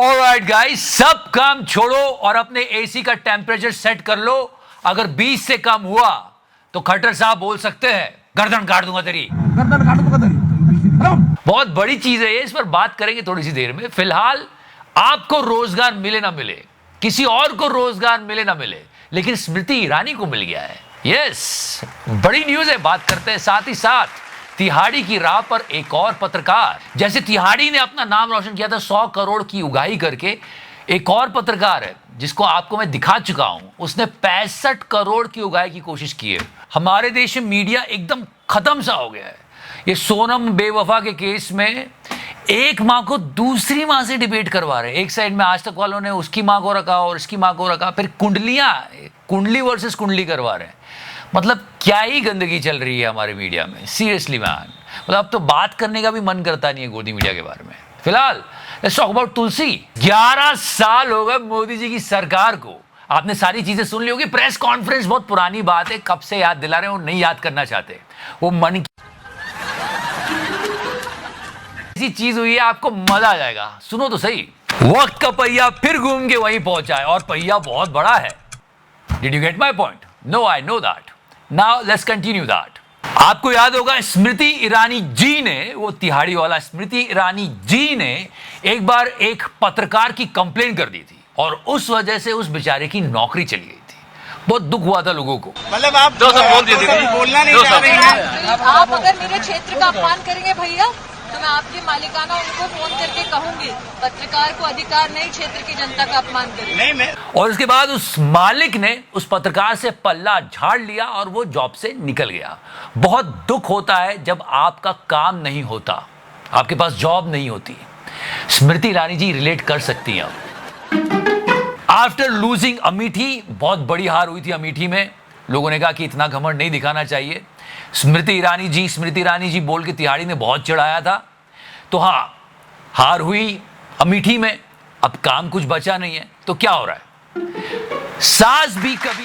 Alright guys, सब काम छोड़ो और अपने एसी का टेम्परेचर सेट कर लो। अगर 20 से कम हुआ तो खट्टर साहब बोल सकते हैं गर्दन काट दूंगा तेरी। गर्दन काट दूंगा तेरी। बहुत बड़ी चीज है ये, इस पर बात करेंगे थोड़ी सी देर में। फिलहाल आपको रोजगार मिले ना मिले, किसी और को रोजगार मिले ना मिले, लेकिन स्मृति ईरानी को मिल गया है। यस, बड़ी न्यूज है, बात करते हैं। साथ ही साथ तिहाड़ी की राह पर एक और पत्रकार, जैसे तिहाड़ी ने अपना नाम रोशन किया था 100 करोड़ की उगाही करके, एक और पत्रकार है जिसको आपको मैं दिखा चुका हूं, उसने 65 करोड़ की उगाही की कोशिश की है। हमारे देश में मीडिया एकदम खत्म सा हो गया है। ये सोनम बेवफा के केस में एक मां को दूसरी मां से डिबेट करवा रहे हैं। एक साइड में आज तक वालों ने उसकी मां को रखा और इसकी मां को रखा, फिर कुंडली वर्सेस कुंडली करवा रहे हैं। मतलब क्या ही गंदगी चल रही है हमारे मीडिया में, सीरियसली मैन। मतलब अब तो बात करने का भी मन करता नहीं है गोदी मीडिया के बारे में। फिलहाल लेट्स टॉक अबाउट तुलसी। 11 साल हो गए मोदी जी की सरकार को। आपने सारी चीजें सुन ली होगी। प्रेस कॉन्फ्रेंस बहुत पुरानी बात है, कब से याद दिला रहे हैं, वो नहीं याद करना चाहते। वो मन की ऐसी चीज हुई है, आपको मजा आ जाएगा। सुनो तो सही। वक्त का पहिया फिर घूम के वहीं पहुंचा है और पहिया बहुत बड़ा है। Did you get my point? No, I know that. Now let's continue that. आपको याद होगा स्मृति ईरानी जी ने, वो तिहाड़ी वाला स्मृति ईरानी जी ने एक बार एक पत्रकार की कंप्लेंट कर दी थी और उस वजह से उस बेचारे की नौकरी चली गई थी। बहुत दुख हुआ था लोगों को। मतलब आप बोलना नहीं चाह रही हैं। आप अगर मेरे क्षेत्र का अपमान करेंगे भैया तो मैं आपके मालिकाना उनको फोन करके कहूंगी। पत्रकार को अधिकार नहीं क्षेत्र की जनता का अपमान करे। नहीं मैं। और उसके बाद उस मालिक ने उस पत्रकार से पल्ला झाड़ लिया और वो जॉब से निकल गया। बहुत दुख होता है जब आपका काम नहीं होता, आपके पास जॉब नहीं होती। स्मृति ईरानी जी रिलेट कर सकती हैं। आफ्टर लूजिंग अमेठी, बहुत बड़ी हार हुई थी अमेठी में। लोगों ने कहा कि इतना घमंड नहीं दिखाना चाहिए। स्मृति ईरानी जी बोल के तिहाड़ी ने बहुत चढ़ाया था। तो हाँ, हार हुई अमेठी में, अब काम कुछ बचा नहीं है। तो क्या हो रहा है, सास भी कभी।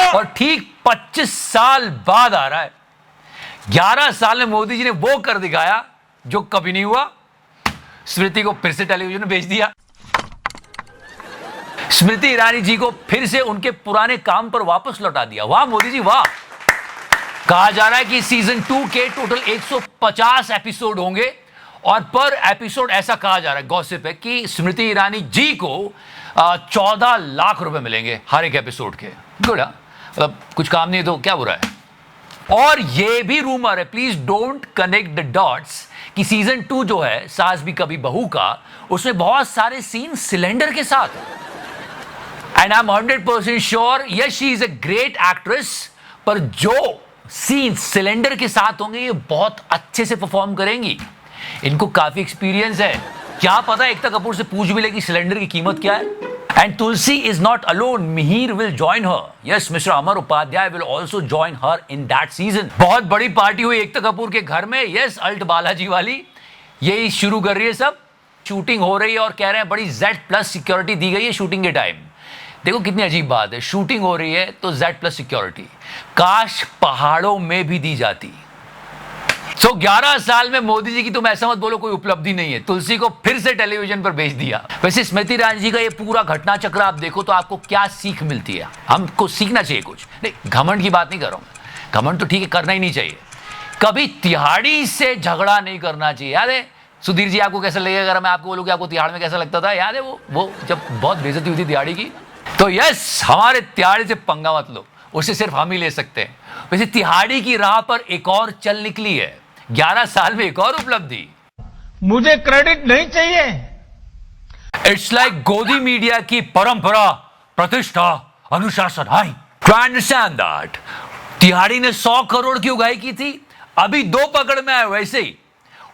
और ठीक 25 साल बाद आ रहा है। 11 साल में मोदी जी ने वो कर दिखाया जो कभी नहीं हुआ। स्मृति को फिर से टेलीविजन में भेज दिया। स्मृति ईरानी जी को फिर से उनके पुराने काम पर वापस लौटा दिया। वाह मोदी जी वाह। कहा जा रहा है कि सीजन 2 के टोटल 150 एपिसोड होंगे और पर एपिसोड ऐसा कहा जा रहा है, गॉसिप है, कि स्मृति ईरानी जी को 14 लाख रुपए मिलेंगे हर एक एपिसोड के। गुड, मतलब कुछ काम नहीं तो क्या बुरा है। और ये भी रूमर है, please don't connect the dots, कि सीजन 2 जो है सास भी कभी बहू का, उसमें बहुत सारे सीन सिलेंडर के साथ है। And I am 100% sure, yes she is a great actress, पर जो सीन सिलेंडर के साथ होंगे ये बहुत अच्छे से परफॉर्म करेंगी। इनको काफी एक्सपीरियंस है। क्या पता एकता कपूर से पूछ भी ले कि सिलेंडर की कीमत क्या है। And Tulsi is not alone, Mihir will join her. Yes, mister Amar Upadhyay will also join her in that season. बहुत बड़ी पार्टी हुई एकता कपूर के घर में। यस, अल्ट बालाजी वाली यही शुरू कर रही है सब। शूटिंग हो रही है और कह रहे हैं बड़ी Z+ सिक्योरिटी दी गई है शूटिंग के टाइम। देखो कितनी अजीब बात है, शूटिंग हो रही है तो Z+ सिक्योरिटी, काश पहाड़ों में भी दी जाती। 11 साल में मोदी जी की तुम ऐसा मत बोलो कोई उपलब्धि नहीं है। तुलसी को फिर से टेलीविजन पर भेज दिया। वैसे स्मृति ईरानी जी का ये पूरा घटना चक्र आप देखो तो आपको क्या सीख मिलती है। हमको सीखना चाहिए कुछ। नहीं, घमंड की बात नहीं कर रहा हूं। घमंड तो ठीक है, करना ही नहीं चाहिए। कभी तिहाड़ी से झगड़ा नहीं करना चाहिए। याद है सुधीर जी, आपको कैसा लगेगा अगर मैं आपको बोलूं कि आपको तिहाड़ में कैसा लगता था? याद है वो जब बहुत बेइज्जती हुई थी तिहाड़ी की। तो यस, हमारे तिहाड़ी से पंगा मत लो, उसे सिर्फ हम ही ले सकते हैं। वैसे तिहाड़ी की राह पर एक और चल निकली है। 11 साल में एक और उपलब्धि। मुझे क्रेडिट नहीं चाहिए। इट्स लाइक गोदी मीडिया की परंपरा, प्रतिष्ठा, अनुशासन। How to understand that. तिहाड़ी ने 100 करोड़ की उगाही की थी, अभी 2 पकड़ में आए। वैसे ही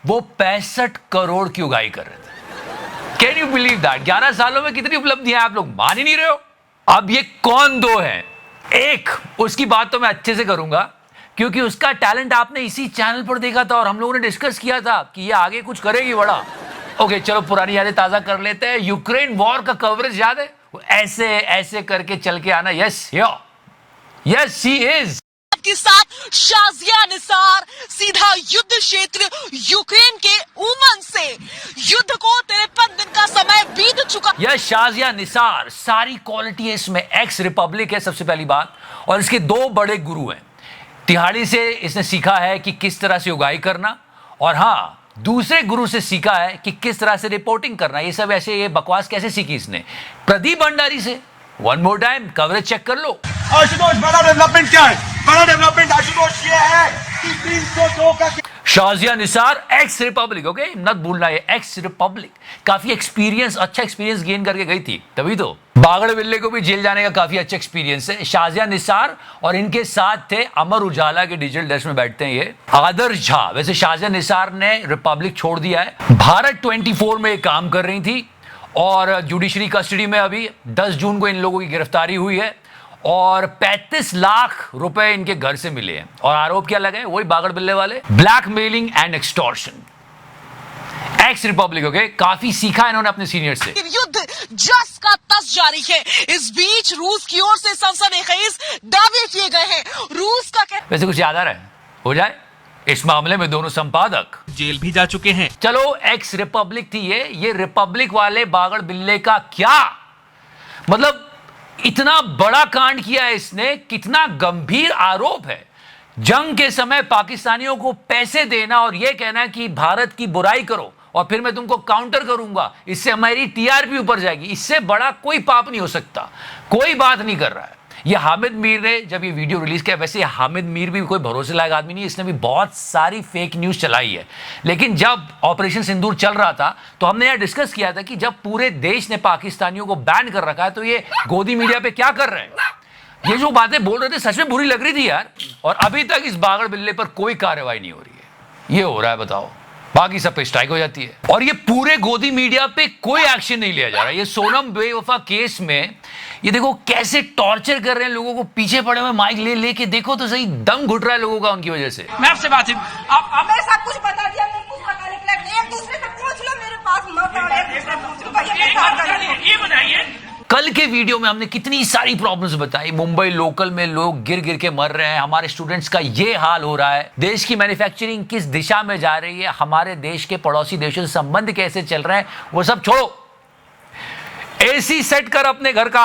वो 65 करोड़ की उगाही कर रहे थे। Can you believe that? 11 सालों में कितनी उपलब्धियां आप लोग मान ही नहीं रहे हो। अब ये कौन दो हैं? एक, उसकी बात तो मैं अच्छे से करूंगा क्योंकि उसका टैलेंट आपने इसी चैनल पर देखा था और हम लोगों ने डिस्कस किया था कि ये आगे कुछ करेगी बड़ा। ओके, चलो पुरानी यादें ताजा कर लेते हैं। यूक्रेन वॉर का कवरेज याद है? वो ऐसे ऐसे करके चल के आना। Yes yes she is. के साथ शाजिया निसार सीधा युद्ध क्षेत्र यूक्रेन के उमन से युद्ध को 53 दिन का समय बीत चुका। यह शाजिया निसार, सारी क्वालिटी है इसमें, एक्स रिपब्लिक है सबसे पहली बात, और इसके दो बड़े गुरु हैं। तिहाड़ी से इसने सीखा है कि किस तरह से उगाई करना, और हाँ दूसरे गुरु से सीखा है कि किस तरह से रिपोर्टिंग करना। ये सब ऐसे ये बकवास कैसे सीखी इसने? प्रदीप भंडारी से। One more time coverage check कर लो। आशुतोष, बड़ा डेवलपमेंट क्या है? बड़ा डेवलपमेंट आशुतोष ये है कि 302 का Shazia Nisar x Republic, okay मत भूलना, ये एक्स रिपब्लिक काफी एक्सपीरियंस, अच्छा एक्सपीरियंस गेन करके गई थी, तभी तो बागड़ बिल्ले को भी जेल जाने का काफी अच्छा एक्सपीरियंस है। शाजिया निसार और इनके साथ थे अमर उजाला के डिजिटल डेस्क में बैठते हैं ये आदर्श झा। वैसे शाजिया निसार ने रिपब्लिक छोड़ दिया है, भारत 24 में काम कर रही थी और जुडिशरी कस्टडी में अभी 10 जून को इन लोगों की गिरफ्तारी हुई है और 35 लाख रुपए इनके घर से मिले हैं। और आरोप क्या लगे? वही बागड़ बिल्ले वाले, blackmailing and extortion. X Republic, okay, काफी सीखा इन्होंने अपने सीनियर से। युद्ध जस का तस जारी है। इस बीच रूस की ओर से सनसनीखेज दावे किए गए हैं। रूस का वैसे कुछ याद आ रहा है? हो जाए इस मामले में दोनों संपादक जेल भी जा चुके हैं। चलो एक्स रिपब्लिक थी ये रिपब्लिक वाले बागड़ बिल्ले का क्या मतलब, इतना बड़ा कांड किया है इसने, कितना गंभीर आरोप है। जंग के समय पाकिस्तानियों को पैसे देना और यह कहना कि भारत की बुराई करो और फिर मैं तुमको काउंटर करूंगा, इससे हमारी टीआरपी ऊपर जाएगी। इससे बड़ा कोई पाप नहीं हो सकता। कोई बात नहीं कर रहा है ये हामिद मीर ने जब ये वीडियो रिलीज किया। वैसे हामिद मीर भी कोई भरोसे लायक आदमी नहीं है, इसने भी बहुत सारी फेक न्यूज चलाई है। लेकिन जब ऑपरेशन सिंदूर चल रहा था तो हमने यह डिस्कस किया था कि जब पूरे देश ने पाकिस्तानियों को बैन कर रखा है तो ये गोदी मीडिया पे क्या कर रहे हैं? ये जो बातें बोल रहे थे सच में बुरी लग रही थी यार, और अभी तक इस बागड़ बिल्ले पर कोई कार्रवाई नहीं हो रही है। ये हो रहा है बताओ, बाकी सब पे स्ट्राइक हो जाती है और ये पूरे गोदी मीडिया पे कोई एक्शन नहीं लिया जा रहा। ये सोनम बेवफा केस में ये देखो कैसे टॉर्चर कर रहे हैं लोगों को, पीछे पड़े हुए माइक ले लेके, देखो तो सही दम घुट रहा है लोगों का उनकी वजह से। मैं आपसे बात मैं सब कुछ बता दिया, मैं कुछ बताने के लिए एक दूसरे से पूछ लो, मेरे पास मत आओ, एक दूसरे से पूछ लो भैया क्या कर रहे हैं। ये बताइए, कल के वीडियो में हमने कितनी सारी प्रॉब्लम्स बताई। मुंबई लोकल में लोग गिर गिर के मर रहे हैं, हमारे स्टूडेंट्स का ये हाल हो रहा है, देश की मैन्युफैक्चरिंग किस दिशा में जा रही है, हमारे देश के पड़ोसी देशों से संबंध कैसे चल रहे हैं, वो सब छोड़ो। एसी सेट कर अपने घर का।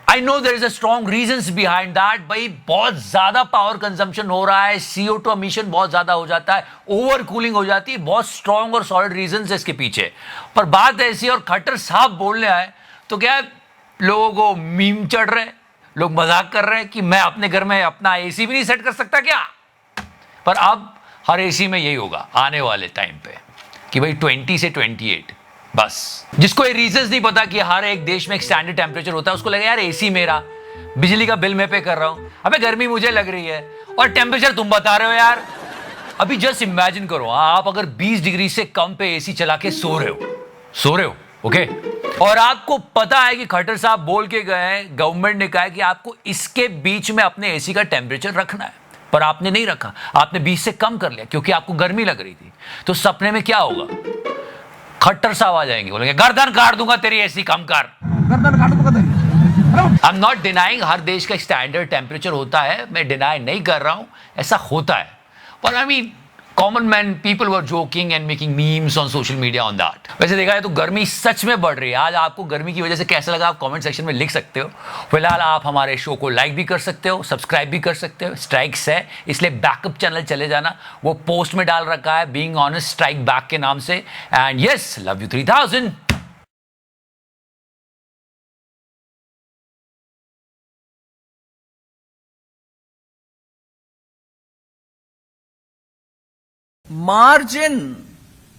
I know there is a strong reasons behind that. भाई बहुत ज्यादा पावर कंजम्पशन हो रहा है, CO2 एमिशन बहुत ज्यादा हो जाता है, ओवर कूलिंग हो जाती है, बहुत स्ट्रॉन्ग और सॉलिड रीजंस है इसके पीछे। पर बात ऐसी, और खट्टर साहब बोलने आए तो क्या लोगों को मीम चढ़ रहे हैं, लोग मजाक कर रहे हैं कि मैं अपने घर में अपना एसी भी नहीं सेट कर सकता क्या? पर अब हर एसी में यही होगा आने वाले टाइम पे कि भाई 20 से 28 बस। जिसको ये रीजंस नहीं पता कि हर एक देश में एक स्टैंडर्ड टेम्परेचर होता है, उसको लगे यार एसी मेरा, बिजली का बिल मैं पे कर रहा हूं, अबे गर्मी मुझे लग रही है और टेम्परेचर तुम बता रहे हो यार। अभी जस्ट इमेजिन करो, आप अगर 20 डिग्री से कम पे एसी चला के सो रहे हो, ओके, और आपको पता है कि खट्टर साहब बोल के गए हैं, गवर्नमेंट ने कहा है कि आपको इसके बीच में अपने एसी का टेम्परेचर रखना है, पर आपने नहीं रखा, आपने 20 से कम कर लिया क्योंकि आपको गर्मी लग रही थी। तो सपने में क्या होगा? खट्टर साहब आ जाएंगे, बोलेंगे गर्दन काट दूंगा तेरी एसी कम कर। गर्दन काट दूंगा तेरी। आई एम नॉट डिनाइंग, हर देश का स्टैंडर्ड टेम्परेचर होता है, मैं डिनाई नहीं कर रहा हूं, ऐसा होता है। पर I mean common man people were joking and making memes on social media on that. वैसे देखा है तो गर्मी सच में बढ़ रही है। आज आपको गर्मी की वजह से कैसा लगा आप कमेंट सेक्शन में लिख सकते हो। फिलहाल आप हमारे शो को लाइक भी कर सकते हो, सब्सक्राइब भी कर सकते हो। स्ट्राइक्स है इसलिए बैकअप चैनल चले जाना, वो पोस्ट में डाल रखा है बीइंग ऑनेस्ट स्ट्राइक बैक के नाम से। And yes, love you 3000। margin